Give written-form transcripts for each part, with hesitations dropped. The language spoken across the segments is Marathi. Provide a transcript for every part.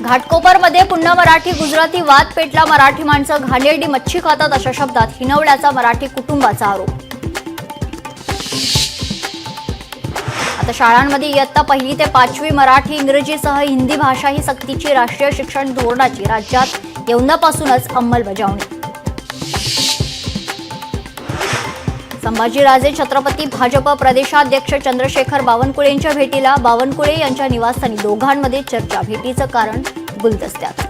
घाटकोपरमध्ये पुन्हा मराठी गुजराती वाद पेटला। मराठी माणसं घाणेरडी मच्छी खातात अशा शब्दात हिनवल्याचा मराठी कुटुंबाचा आरोप। आता शाळांमध्ये इयत्ता 1ली ते 5वी मराठी इंग्रजीसह हिंदी भाषा ही सक्तीची राष्ट्रीय शिक्षण धोरणाची राज्यात यंदापासूनच अंमलबजावणी। संभाजीराजे छत्रपती भाजप प्रदेशाध्यक्ष चंद्रशेखर बावनकुळे यांच्या भेटीला। बावनकुळे यांच्या निवासस्थानी दोघांमध्ये चर्चा। भेटीचं कारण गुलदस्त्यात।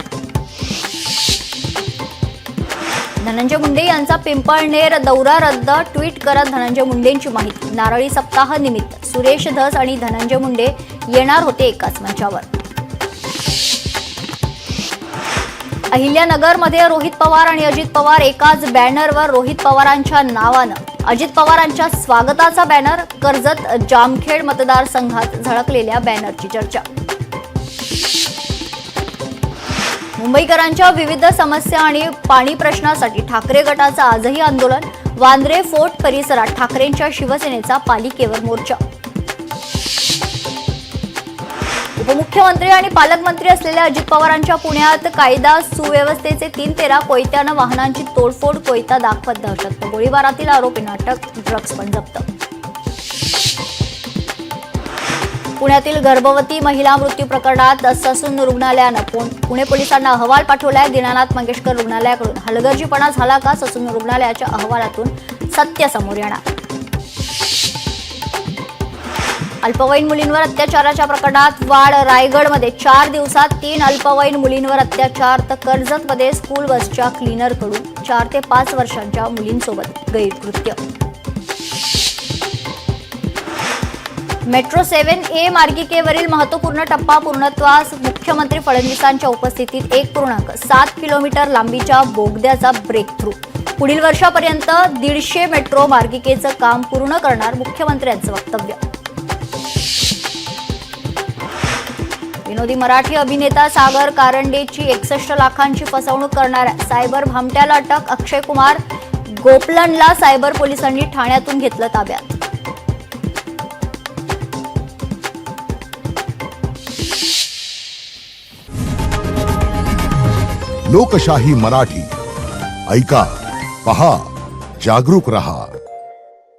धनंजय मुंडे यांचा पिंपळनेर दौरा रद्द। ट्विट करत धनंजय मुंडेंची माहिती। नारळी सप्ताह निमित्त सुरेश धस आणि धनंजय मुंडे येणार होते एकाच मंचावर। अहिल्यानगरमध्ये रोहित पवार आणि अजित पवार एकाच बॅनरवर। रोहित पवारांच्या नावानं अजित पवारांच्या स्वागताचा बॅनर। कर्जत जामखेड मतदारसंघात झळकलेल्या बॅनरची चर्चा। मुंबईकरांच्या विविध समस्या आणि पाणी प्रश्नासाठी ठाकरे गटाचं आजही आंदोलन। वांद्रे फोर्ट परिसरात ठाकरेंच्या शिवसेनेचा पालिकेवर मोर्चा। उपमुख्यमंत्री आणि पालकमंत्री असलेल्या अजित पवारांच्या पुण्यात कायदा सुव्यवस्थेचे 3-13 कोयत्यानं वाहनांची तोडफोड। कोयता दाखवत दहशत। गोळीबारातील आरोपींना अटक। ड्रग्ज पण जप्त। पुण्यातील गर्भवती महिला मृत्यू प्रकरणात ससून रुग्णालयानं पुणे पोलिसांना अहवाल पाठवलाय। दीनानाथ मंगेशकर रुग्णालयाकडून हलगर्जीपणा झाला का? ससून रुग्णालयाच्या अहवालातून सत्य समोर येणार। अल्पवयीन मुलींवर अत्याचाराच्या प्रकरणात वाढ। रायगडमध्ये 4 दिवसात 3 अल्पवयीन मुलींवर अत्याचार। तर कर्जतमध्ये स्कूल बसच्या क्लीनरकडून 4 ते 5 वर्षांच्या मुलींसोबत गैरकृत्य। मेट्रो 7A मार्गिकेवरील महत्त्वपूर्ण टप्पा पूर्णत्वास। मुख्यमंत्री फडणवीसांच्या उपस्थितीत 1.7 किलोमीटर लांबीच्या बोगद्याचा ब्रेक थ्रू। पुढील वर्षापर्यंत 150 मेट्रो मार्गिकेचं काम पूर्ण करणार मुख्यमंत्र्यांचं वक्तव्य। विनोदी मराठी अभिनेता सागर कारंडेची 61 लाखांची फसवणूक करणाऱ्या सायबर भामट्याला अटक। अक्षय कुमार गोपलनला सायबर पोलिसांनी ठाण्यातून घेतलं ताब्यात। लोकशाही मराठी ऐका, पहा, जागरूक रहा।